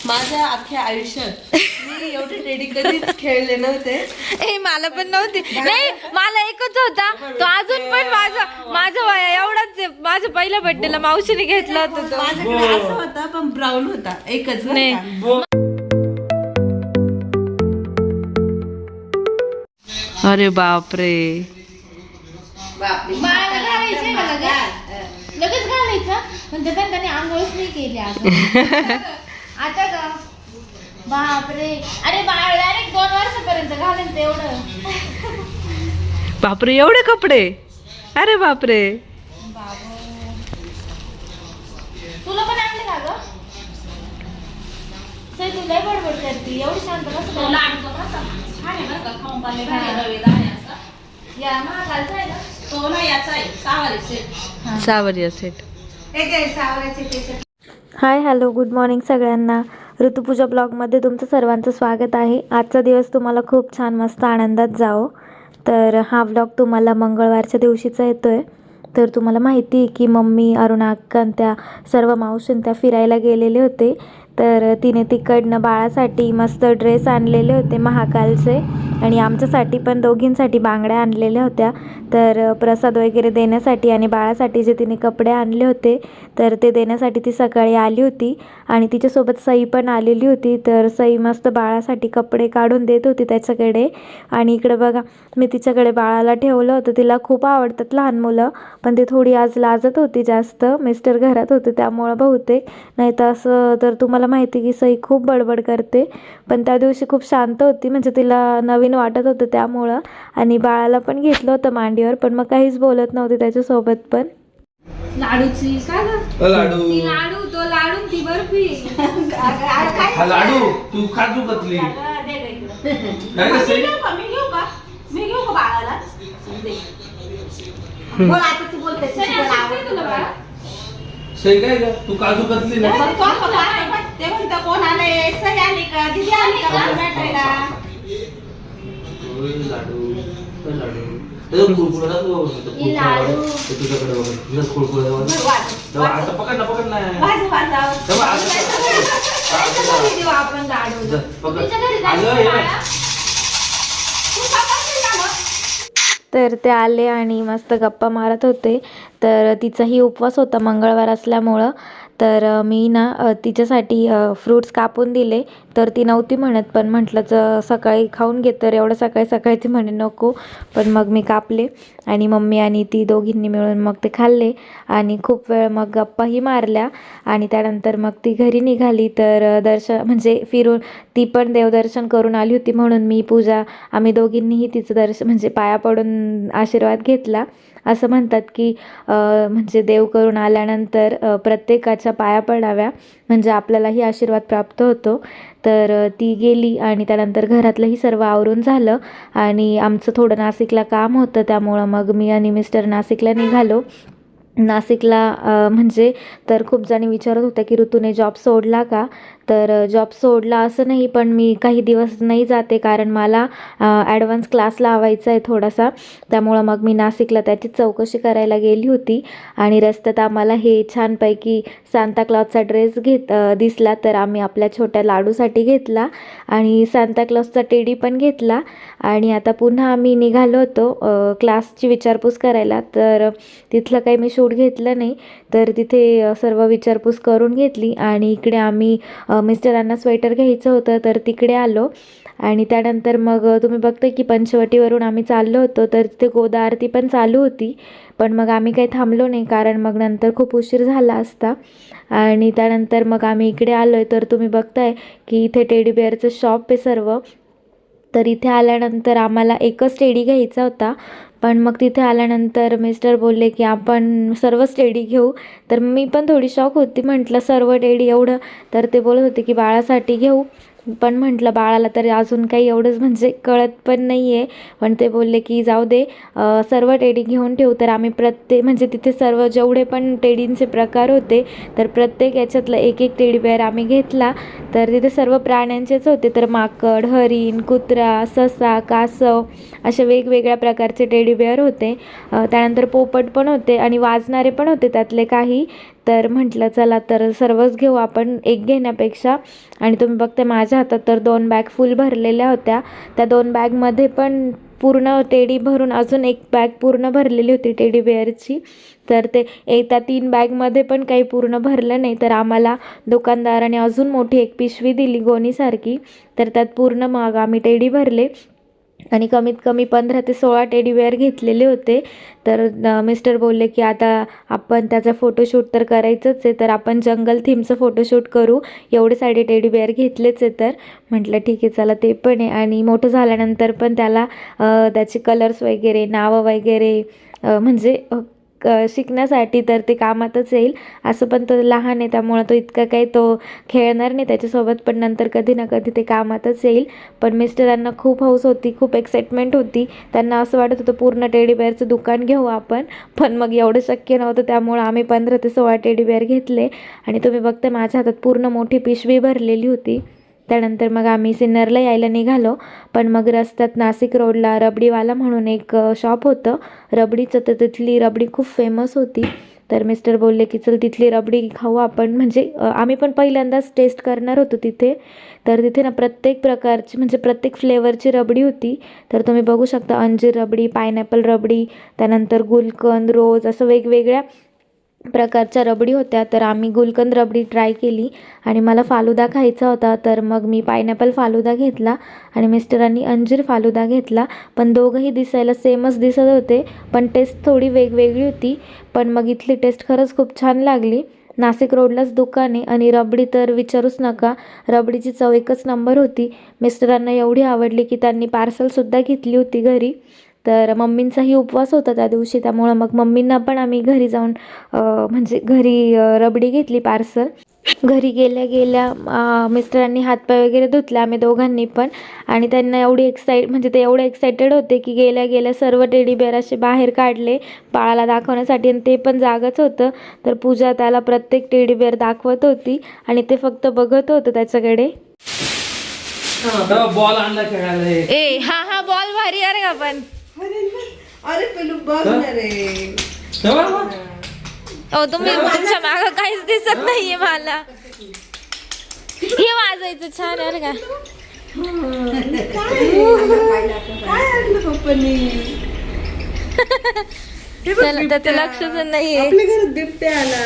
माझ्या अख्ख्या आयुष्यात मी एवढे टेडी कधीच खेळले नव्हते. ए मला पण नव्हती. नाही मला एकच होता तो अजून पण माझं वय एवढाच आहे. माझ्या पहिल्या बर्थडेला मावशीने घेतला होता तो. माझ्याकडे असं होता पण ब्राऊन होता एकच बरं नाही. का. अरे बापरे. बाळाला घालायचंय का लगेच घालायचं पण त्याने आंघोळच नाही केली अजून. आता का बापरे. अरे बाळ डायरेक्ट 2 वर्षापर्यंत घालेल तेवढं. बापरे एवढे कपडे. अरे बापरे. तुला पण आणले का ग सई? तू लय बडबड करते एवढी शांत कसं या महागालचा आहे ना तो ना याचा आहे सावरीचे. सावरिया सेट. एक आहे सावरीचे. हाय हॅलो गुड मॉर्निंग सगळ्यांना. ऋतुपूजा ब्लॉगमध्ये तुमचं सर्वांचं स्वागत आहे. आजचा दिवस तुम्हाला खूप छान मस्त आनंदात जाओ. तर हा ब्लॉग तुम्हाला मंगळवारच्या दिवशीचा येतो आहे. तर तुम्हाला माहिती आहे की मम्मी अरुणा अक्का त्या सर्व मावशीन त्या फिरायला गेलेले होते. तर तिने तिकडनं बाळासाठी मस्त ड्रेस आणलेले होते महाकालचे आणि आमच्यासाठी पण दोघींसाठी बांगड्या आणलेल्या होत्या. तर प्रसाद वगैरे देण्यासाठी आणि बाळासाठी जे तिने कपडे आणले होते तर ते देण्यासाठी ती सकाळी आली होती आणि तिच्यासोबत सई पण आलेली होती. तर सई मस्त बाळासाठी कपडे काढून देत होती त्याच्याकडे. आणि इकडे बघा मी तिच्याकडे बाळाला ठेवलं होतं. तिला खूप आवडतात लहान मुलं पण ती थोडी आज लाजत होती जास्त. मिस्टर घरात होते त्यामुळं बहुतेक, नाही तर असं तर तुम्हाला माहिती की सई खूप बडबड करते. पण त्या दिवशी खूप शांत होती म्हणजे तिला नवीन वाटत होतं त्यामुळं. आणि बाळाला पण घेतलं होतं मांडीवर पण मग काहीच बोलत नव्हती त्याच्यासोबत पण. लाडूची का ग लाडू ती लाडू तो लाडू ती बर्फी. हा लाडू तू खाजू कतली काय कसं मी घेऊ का बाळाला? बोल आता तू बोलते. तुला बाळा सही काय का तू काजू कतली ना ते म्हणतं कोण आले? सई आली का? दीदी आली का मला भेटायला? लाडू लाडू त्याचा कुरकुरा लाडू. तुझ्याकडे बघ कुरकुरा आता पकड ना पकड ना वाजव वाजव. तेव्हा असं देऊ आपण लाडू. पकड तिच्या घरी अगं जायचं ये बाळा. तर ते आले आणि मस्त गप्पा मारत होते. तर तिचाही उपवास होता मंगळवार असल्यामुळं. तर मी ना तिच्यासाठी फ्रूट्स कापून दिले. तर ती नव्हती म्हणत पण म्हटलं सकाळी खाऊन घे. तर एवढं सकाळी सकाळी ती म्हणे नको. पण मग मी कापले आणि मम्मी आणि ती दोघींनी मिळून मग ते खाल्ले आणि खूप वेळ मग गप्पाही मारल्या. आणि त्यानंतर मग ती घरी निघाली. तर दर्शन म्हणजे फिरून ती पण देवदर्शन करून आली होती म्हणून मी पूजा आम्ही दोघींनीही तिचं दर्शन म्हणजे पाया पडून आशीर्वाद घेतला. असं म्हणतात की म्हणजे देव करून आल्यानंतर प्रत्येकाच्या पाया पडाव्या म्हणजे आपल्यालाही आशीर्वाद प्राप्त होतो. तर ती गेली आणि त्यानंतर घरातलंही सर्व आवरून झालं आणि आमचं थोडं नाशिकला काम होतं त्यामुळं मग मी आणि मिस्टर नाशिकला निघालो. नाशिकला म्हणजे तर खूप जणी विचारत होत्या की ऋतूने जॉब सोडला का? तर जॉब सोडला असं नाही पण मी काही दिवस नाही जाते कारण मला ॲडव्हान्स क्लास लावायचा आहे थोडासा. त्यामुळं मग मी नाशिकला त्याची चौकशी करायला गेली होती आणि रस्त्यात आम्हाला हे छानपैकी सांताक्लॉजचा ड्रेस दिसला. तर आम्ही आपल्या छोट्या लाडूसाठी घेतला आणि सांताक्लॉजचा टेडी पण घेतला. आणि आता पुन्हा आम्ही निघालो होतो क्लासची विचारपूस करायला. तर तिथलं काही मी शूट घेतलं नाही. तर तिथे सर्व विचारपूस करून घेतली आणि इकडे आम्ही मिस्टरांना स्वेटर घ्यायचं होतं तर तिकडे आलो. आणि त्यानंतर मग तुम्ही बघताय की पंचवटीवरून आम्ही चाललो होतो. तर तिथे गोदा आरती पण चालू होती पण मग आम्ही काही थांबलो नाही कारण मग नंतर खूप उशीर झाला असता. आणि त्यानंतर मग आम्ही इकडे आलो आहे. तर तुम्ही बघताय की इथे टेडी बेअरचं शॉप आहे सर्व. तर इथे आल्यानंतर आम्हाला एकच टेडी घ्यायचा होता पण मग तिथे आल्यानंतर मिस्टर बोलले की आपण सर्वच टेडी घेऊ. तर मी पण थोडी शॉक होती. म्हटलं सर्व टेडी एवढं? तर ते बोलत होते की बाळासाठी घेऊ. पण म्हटलं बाळाला तरी अजून काही एवढंच म्हणजे कळत पण नाही आहे. पण ते बोलले की जाऊ दे सर्व टेडी घेऊन ठेवू. तर आम्ही म्हणजे तिथे सर्व जेवढे पण टेडींचे प्रकार होते तर प्रत्येक याच्यातलं एक एक टेडी बेअर आम्ही घेतला. तर तिथे सर्व प्राण्यांचेच होते. तर माकड, हरीण, कुत्रा, ससा, कासव असे वेगवेगळ्या प्रकारचे टेडी बेअर होते. त्यानंतर पोपट पण होते आणि वाजणारे पण होते त्यातले काही. तर म्हटलं चला तर सर्वच घेऊ आपण, एक घेण्यापेक्षा. आणि तुम्ही बघते माझ्या हातात तर 2 बॅग फुल भरलेल्या होत्या. त्या 2 बॅगमध्ये पण पूर्ण टेडी भरून अजून एक बॅग पूर्ण भरलेली होती टेडी बेअरची. तर ते त्या 3 बॅगमध्ये पण काही पूर्ण भरलं नाही. तर आम्हाला दुकानदाराने अजून मोठी एक पिशवी दिली गोणीसारखी. तर त्यात पूर्ण मग आम्ही टेडी भरले आणि कमीत कमी 15 ते 16 टेडीवेअर घेतलेले होते. तर मिस्टर बोलले की आता आपण त्याचा फोटोशूट तर करायचंच आहे, तर आपण जंगल थीमचं फोटोशूट करू, एवढे सारे टेडीवेअर घेतलेच आहे. तर म्हटलं ठीक आहे चला ते पण आहे. आणि मोठं झाल्यानंतर पण त्याला त्याचे कलर्स वगैरे नावं वगैरे म्हणजे शिकण्यासाठी तर ते कामातच येईल. असं पण तो लहान आहे त्यामुळं तो इतका काही तो खेळणार नाही त्याच्यासोबत, पण नंतर कधी ना कधी ते कामातच येईल. पण मिस्टरांना खूप हौस होती, खूप एक्साइटमेंट होती. त्यांना असं वाटत होतं पूर्ण टेडीबेअरचं दुकान घेऊ आपण, पण मग एवढं शक्य नव्हतं. त्यामुळं आम्ही 15 ते 16 टेडीबेअर घेतले. आणि तुम्ही बघता माझ्या हातात पूर्ण मोठी पिशवी भरलेली होती. त्यानंतर मग आम्ही सिन्नरला यायला निघालो. पण मग रस्त्यात नाशिक रोडला रबडीवाला म्हणून एक शॉप होतं रबडीचं, तर तिथली रबडी खूप फेमस होती. तर मिस्टर बोलले की चल तिथली रबडी खाऊ आपण, म्हणजे आम्ही पण पहिल्यांदाच टेस्ट करणार होतो तिथे. तर तिथे ना प्रत्येक प्रकारची म्हणजे प्रत्येक फ्लेवरची रबडी होती. तर तुम्ही बघू शकता अंजीर रबडी, पायनॅपल रबडी, त्यानंतर गुलकंद, रोज असं वेगवेगळ्या प्रकारच्या रबडी होत्या. तर आम्ही गुलकंद रबडी ट्राय केली आणि मला फालुदा खायचा होता. तर मग मी पायनॅपल फालुदा घेतला आणि मिस्टरांनी अंजीर फालुदा घेतला. पण दोघंही दिसायला सेमच दिसत होते, पण टेस्ट थोडी वेगवेगळी होती. पण मग इथली टेस्ट खरंच खूप छान लागली. नाशिक रोडलाच दुकान आहे आणि रबडी तर विचारूच नका, रबडीची चव एकच नंबर होती. मिस्टरांना एवढी आवडली की त्यांनी पार्सलसुद्धा घेतली होती घरी. तर मम्मींचाही उपवास होता त्या दिवशी, त्यामुळं मग मम्मींना पण आम्ही घरी जाऊन म्हणजे घरी रबडी घेतली पार्सल. घरी गेल्या गेल्या मिस्टरांनी हातपाय वगैरे धुतले आम्ही दोघांनी पण. आणि त्यांना म्हणजे ते एवढे एक्सायटेड होते की गेल्या गेल्या सर्व टेडीबेअर असे बाहेर काढले बाळाला दाखवण्यासाठी, आणि ते पण जागच होतं. तर पूजा त्याला प्रत्येक टेडीबेअर दाखवत होती आणि ते फक्त बघत होतं त्याच्याकडे. बॉल आणला खेळायला. ए हा बॉल भारी आहे का पण. अरे पेलू बघ ना रे. तुम्ही तुमच्या मागं काहीच दिसत नाहीये मला. हे वाजायचं छान आहे का. काय आणलं पप्पांनी. त्याचं लक्षच नाहीये. आपल्या घरात बिबट्या आला.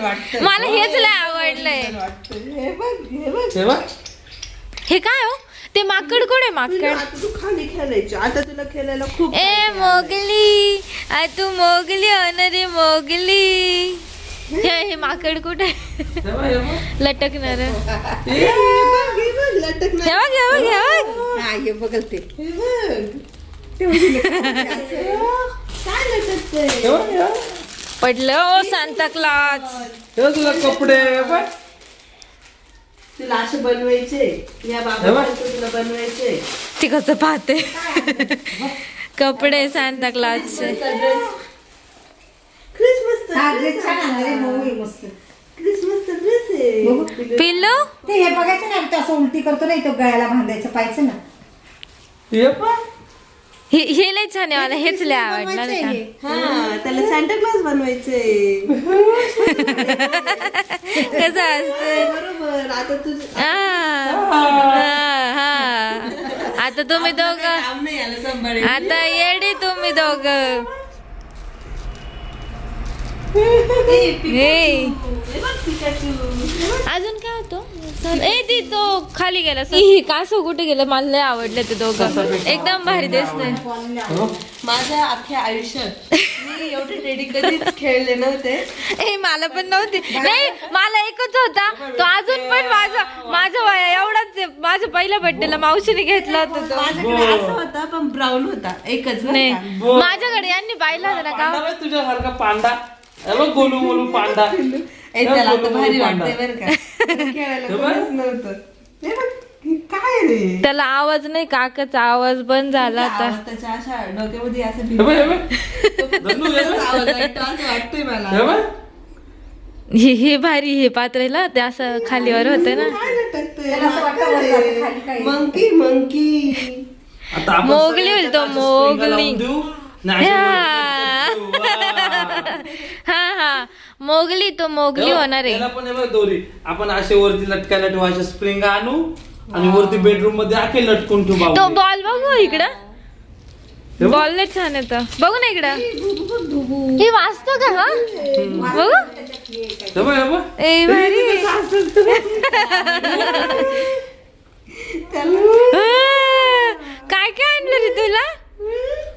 वाटतं मला हेच लय आवडलंय. हे बघ हे काय हो, ते माकड कोण आहे. माकड आता तू खाली खेळायची, आता तुला खेळायला खूप ए मोगली, तू मोगली रे मोगली. हे माकड कुठे लटकणार. हे बघ ते काय लटकतंय. पडलं ओ सांता क्लॉज. तुला कपडे तुला असे बनवायचे, या बाबा तुला बनवायचे. ती कसं पाहते. कपडे सांता क्लॉजचे. क्रिसमसचा ड्रेस आहे. पिल्लू ते हे बघायचं ना, तो असं उलटी करतो ना, तो गळ्याला बांधायचं पाहिजे ना. हे लय छान आहे, मला हेच लय आवडलं नाही का. हा त्याला सांता क्लॉज बनवायचंय. कसं असतं. बरोबर. आता तुझं आता तुम्ही दोघं काम नाही आलं सांभाळायला. आता येडी तुम्ही दोघं. अजून काय होतो. ती तो खाली गेला. कासव कुठे गेलं. मला लय आवडलं ते दोघं, एकदम भारी दिसतंय. माझ्या अख्ख्या आयुष्यात मी एवढे टेडी कधीच खेळले नव्हते. मला पण नव्हते. नाही मला एकच होता तो, अजून पण माझं वय एवढाच आहे. माझ्या पहिल्या बर्थडेला मावशीने घेतला होता तो. माझ्याकडे असं होता पण ब्राऊन होता एकच. नाही माझ्याकडे यांनी पाहिला होता ना का. तुझ्यासारखा पांडा गोलू मोलू पांडा. त्याला आता भारी वाटतंय बरं का. खेळायला कोणीच नव्हतं. हे बघ, काय रे. त्याला आवाज नाही, काकाचा आवाज बंद झाला होता. आवाज त्याच्या अशा डोक्यामध्ये असं आवाज ऐकतो असं वाटतंय मला. हे भारी. हे पात्रेला ते असं खालीवर होतं ना. काय लटकतंय. Monkey monkey. मोगली होईल तो, मोगली. मोगली तो मोगली होणार आहे. त्याला पण हे बघ दोरी आपण असे वरती लटकायला ठेवायचे स्प्रिंग आणू आणि वरती बेडरूम मध्ये आखे लटकून ठेवू तो बाहुली. बॉल बघू इकडं, बॉल लय छान येतं बघू ना इकडं. हे वाचतो का हा बघू. हे बघ, हे बघ. ए भारी. काय काय आणलं रे तुला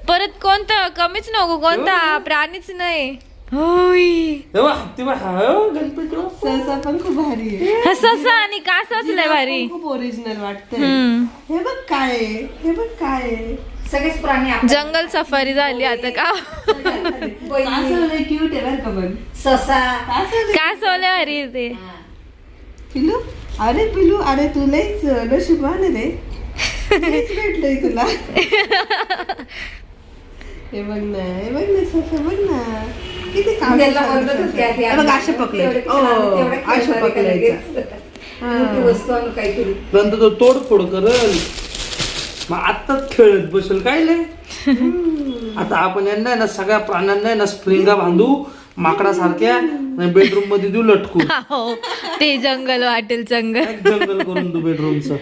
परत? कोणतं कमीच नको, कोणता प्राणीच नाही. होय हे बघ, हत्ती बघ. हो, गणपतीला. सहसा पण खूप भारी आहे. ससा आणि कासच लय भारी. खूप ओरिजिनल वाटतंय. हम्म. हे बघ काय आहे, हे बघ काय आहे. सगळेच प्राणी जंगल सफारी झाली आता का. असं लय क्यूट आहे बरं का पण. ससा कासवले भारी आहे ते. पिलू, अरे पिलू, अरे तू लयच नशीबवान आहे रे. लयच भेटलंय तुला. हे बघ ना, हे बघ ना ससा, बघ ना किती काम. त्याला म्हणत होते आधी, हे बघ असे पकडले. असे पकडले. वस्तू आणू काहीतरी. नंतर तो तोडफोड करल, मग आत्ताच खेळत बसेल काय लय. आता आपण यांना आहे ना सगळ्या प्राण्यांना आहे ना स्प्रिंगा बांधू माकडासारख्या बेडरूम मध्ये देऊ लटकून. हो ते जंगल वाटेल जंगल. जंगल करून देऊ बेडरूमचं.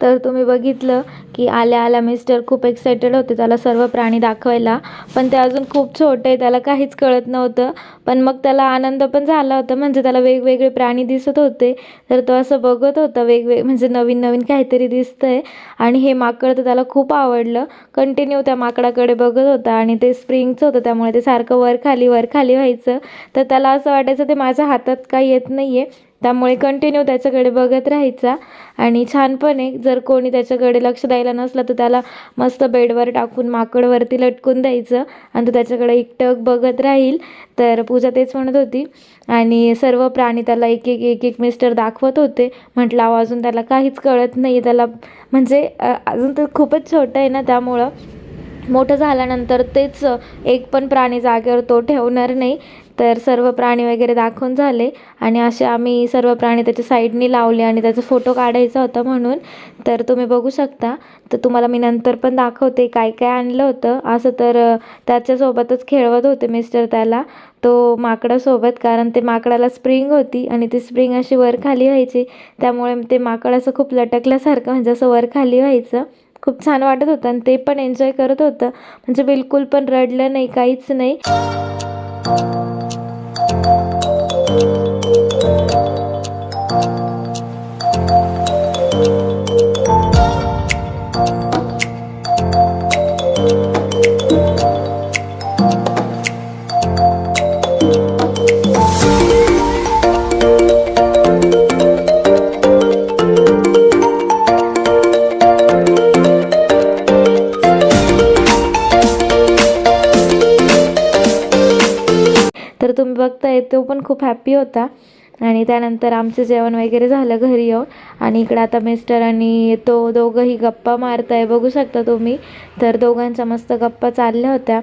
तर तुम्ही बघितलं की आल्या आल्या मिस्टर खूप एक्सायटेड होते त्याला सर्व प्राणी दाखवायला, पण ते अजून खूप छोटे आहे, त्याला काहीच कळत नव्हतं. पण मग त्याला आनंद पण झाला होता, म्हणजे त्याला वेगवेगळे प्राणी दिसत होते. तर तो असं बघत होता म्हणजे नवीन नवीन काहीतरी दिसतंय. आणि हे माकड तर त्याला खूप आवडलं, कंटिन्यू त्या माकडाकडे बघत होता. आणि ते स्प्रिंगचं होतं त्यामुळे ते सारखं वर खाली व्हायचं. तर त्याला असं वाटायचं ते माझ्या हातात काही येत नाही आहे, त्यामुळे कंटिन्यू त्याच्याकडे बघत राहायचा. आणि छान पण आहे, जर कोणी त्याच्याकडे लक्ष द्यायला नसलं तर त्याला मस्त बेडवर टाकून माकडवरती लटकून द्यायचं आणि तो त्याच्याकडे एकटक बघत राहील. तर पूजा तेच म्हणत होती. आणि सर्व प्राणी त्याला एक एक मिस्टर दाखवत होते. म्हटलं अजून त्याला काहीच कळत नाही, त्याला म्हणजे अजून तर खूपच छोटं आहे ना, त्यामुळं मोठं झाल्यानंतर तेच एक पण प्राणी जागेवर तो ठेवणार नाही. तर सर्व प्राणी वगैरे दाखवून झाले आणि असे आम्ही सर्व प्राणी त्याच्या साईडनी लावले आणि त्याचा फोटो काढायचा होता म्हणून. तर तुम्ही बघू शकता. तर तुम्हाला मी नंतर पण दाखवते काय काय आणलं होतं. असं तर त्याच्यासोबतच खेळवत होते मिस्टर त्याला तो माकडासोबत, कारण ते माकडाला स्प्रिंग होती आणि ती स्प्रिंग अशी वर खाली व्हायची, त्यामुळे ते माकड असं खूप लटकल्यासारखं म्हणजे असं वर खाली व्हायचं. खूप छान वाटत होतं आणि ते पण एन्जॉय करत होतं, म्हणजे बिलकुल पण रडलं नाही, काहीच नाही. तर तुम्ही बघताय तो पण खूप हॅप्पी होता. आणि त्यानंतर आमचं जेवण वगैरे झालं घरी येऊन. आणि इकडं आता मिस्टर आणि तो दोघंही गप्पा मारताय, बघू शकता तुम्ही. तर दोघांच्या मस्त गप्पा चालल्या होत्या.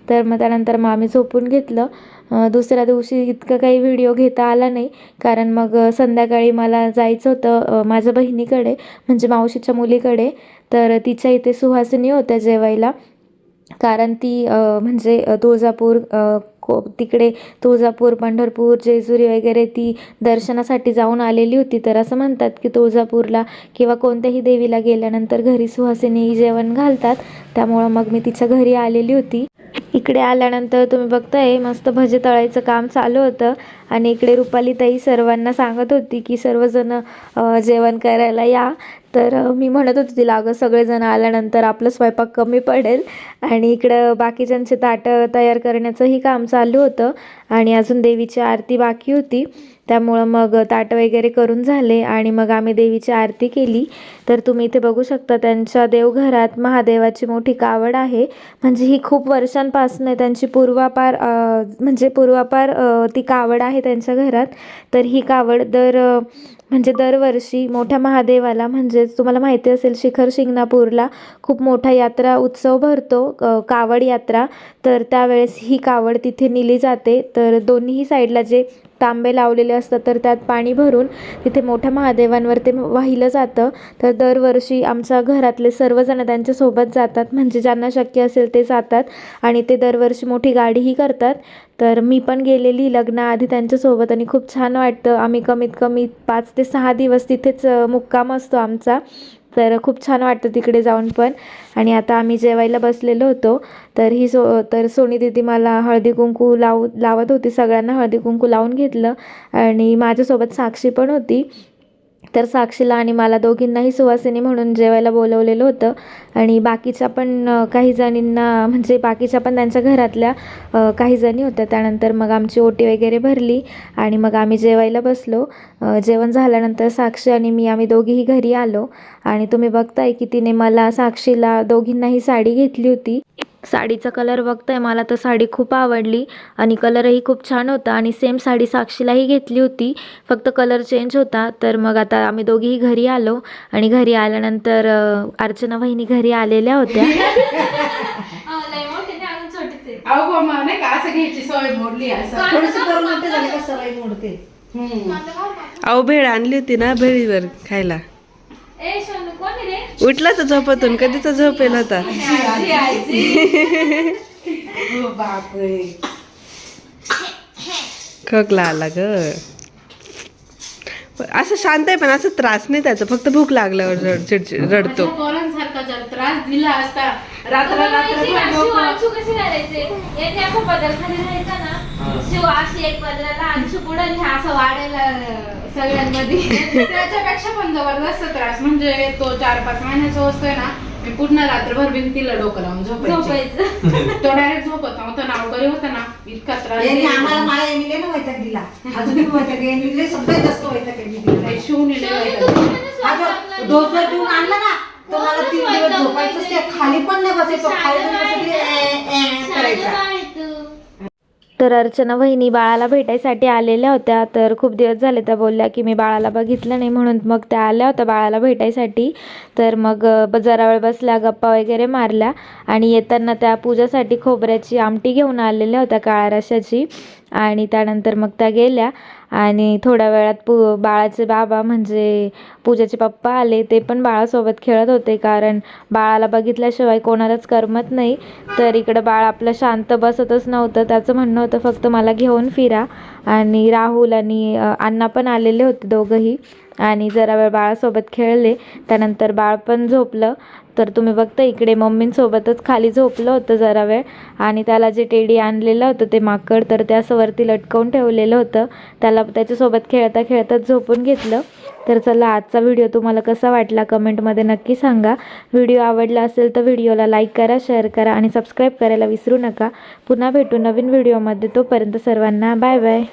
तर मग त्यानंतर मग आम्ही झोपून घेतलं. दुसऱ्या दिवशी इतकं काही व्हिडिओ घेता आला नाही, कारण मग संध्याकाळी मला जायचं होतं माझ्या बहिणीकडे, म्हणजे मावशीच्या मुलीकडे. तर तिच्या इथे सुहासिनी होत्या जेवायला, कारण ती म्हणजे तुळजापूर तिकडे तुळजापूर, पंढरपूर, जेजुरी वगैरे ती दर्शनासाठी जाऊन आलेली होती. तर असं म्हणतात की तुळजापूरला किंवा कोणत्याही देवीला गेल्यानंतर घरी सुहासिनी जेवण घालतात, त्यामुळं मग मी तिच्या घरी आलेली होती. इकडे आल्यानंतर तुम्ही बघताय मस्त भजे तळायचं काम चालू होतं. आणि इकडे रुपाली ताई सर्वांना सांगत होती की सर्वजण जेवण करायला या. तर मी म्हणत होती तिला, अगं सगळेजण आल्यानंतर आपलं स्वयंपाक कमी पडेल. आणि इकडं बाकीच्यांचे ताटं तयार करण्याचंही काम चालू होतं आणि अजून देवीची आरती बाकी होती, त्यामुळं मग ताट वगैरे करून झाले आणि मग आम्ही देवीची आरती केली. तर तुम्ही इथे बघू शकता त्यांच्या देवघरात महादेवाची मोठी कावड आहे, म्हणजे ही खूप वर्षांपासून त्यांची पूर्वापार ती कावड आहे त्यांच्या घरात. तर ही कावड दरवर्षी मोठ्या महादेवाला, म्हणजेच तुम्हाला माहिती असेल शिखर शिंगणापूरला खूप मोठा यात्रा उत्सव भरतो, कावड यात्रा. तर त्यावेळेस ही कावड तिथे नेली जाते. तर दोन्हीही साईडला जे तांबे लावलेले असतात तर त्यात पाणी भरून तिथे मोठ्या महादेवांवर ते वाहिलं जातं. तर दरवर्षी आमच्या घरातले सर्वजण त्यांच्यासोबत जातात, म्हणजे ज्यांना शक्य असेल ते जातात आणि ते दरवर्षी मोठी गाडीही करतात. तर मी पण गेलेली लग्नाआधी त्यांच्यासोबत आणि खूप छान वाटतं. आम्ही कमीत कमी 5 ते 6 दिवस तिथेच मुक्काम असतो आमचा. तर खूप छान वाटतं तिकडे जाऊन पण. आणि आता आम्ही जेवायला बसलेलो होतो. तर सोनी दीदी मला हळदी कुंकू लावत होती, सगळ्यांना हळदी कुंकू लावून घेतलं आणि माझ्यासोबत साक्षी पण होती. तर साक्षीला आणि मला दोघींनाही सुवासिनी म्हणून जेवायला बोलवलेलं होतं. आणि बाकीच्या पण काही जणींना, म्हणजे बाकीच्या पण त्यांच्या घरातल्या काही जणी होत्या. त्यानंतर मग आमची ओटी वगैरे भरली आणि मग आम्ही जेवायला बसलो. जेवण झाल्यानंतर साक्षी आणि मी आम्ही दोघीही घरी आलो. आणि तुम्ही बघताय की तिने मला साक्षीला दोघींनाही साडी घेतली होती. साडीचा कलर बघताय, मला तर साडी खूप आवडली आणि कलरही खूप छान होता. आणि सेम साडी साक्षीलाही घेतली होती, फक्त कलर चेंज होता. तर मग आता आम्ही दोघीही घरी आलो आणि घरी आल्यानंतर अर्चना वहिनी घरी आलेल्या होत्या. अहो मम्मा नाही का असं घ्यायची सवय मोडली असं. थोडंसं करून मोठे झाले का सवय मोडते. अहो भेळ आणली होती ना, भेळीवर खायला. ए सोनू कोण आहे रे? उठला तर झोपातून, कधीचा झोपेल होता. बापरे, खोकला आला ग. असं शांत आहे पण असं त्रास नाही त्याचा, फक्त भूक लागल्यावर चिडचिड रडतो. पोरांसारखा जर त्रास दिला असता रात्र अंशू कसे करायचे? यांनी असा पदर खाली राहायचा ना, शिव अशी एक पदराला अंशू पुढे ह्या असं वाढायला सगळ्यांमध्ये. त्याच्यापेक्षा पण जबरदस्त त्रास म्हणजे तो 4-5 महिन्याचा असतोय ना, मी पूर्ण रात्रभर भिंतीला डोकं लावून झोपायचं. तो डायरेक्ट झोपत नव्हता, नावकरी होता ना, इतका त्रास. यांनी आम्हाला माया एमिले ना वैताग दिला. अजून वैताग एमिले सगळ्यात जास्त वैताग दिला. शिवून डोस जर देऊन आणला ना तर मला 3 दिवस झोपायचं, ते खाली पण नाही बसायचं, खाली पण बसायचं करायचा. तर अर्चना वहिनी बाळाला भेटायसाठी आलेल्या होत्या. तर खूप दिवस झाले त्या बोलल्या की मी बाळाला बघितलं नाही, म्हणून मग त्या आल्या होत्या बाळाला भेटायसाठी. तर मग जरा वेळ बसल्या, गप्पा वगैरे मारल्या आणि येताना त्या पूजासाठी खोबऱ्याची आमटी घेऊन आलेल्या होत्या, काळ्या रश्याची. आणि त्यानंतर मग त्या गेल्या आणि थोड्या वेळात बाळाचे बाबा म्हणजे पूजाचे पप्पा आले. ते पण बाळासोबत खेळत होते, कारण बाळाला बघितल्याशिवाय कोणालाच करमत नाही. तर इकडं बाळ आपलं शांत बसतच नव्हतं. त्याचं म्हणणं होतं फक्त मला घेऊन फिरा. आणि राहुल आणि अण्णा पण आलेले होते दोघंही आणि जरा वेळ बाळासोबत खेळले. त्यानंतर बाळ पण झोपलं. तर तुम्ही बघता इकडे मम्मींसोबतच खाली झोपलं होतं जरा वेळ. आणि त्याला जे टेडी आणलेलं होतं ते माकड, तर ते असं वरती लटकवून ठेवलेलं होतं. त्याला त्याच्यासोबत खेळता खेळताच झोपून घेतलं. तर चला, आजचा व्हिडिओ तुम्हाला कसा वाटला कमेंटमध्ये नक्की सांगा. व्हिडिओ आवडला असेल तर व्हिडिओला लाईक करा, शेअर करा आणि सबस्क्राईब करायला विसरू नका. पुन्हा भेटू नवीन व्हिडिओमध्ये. तोपर्यंत सर्वांना बाय बाय.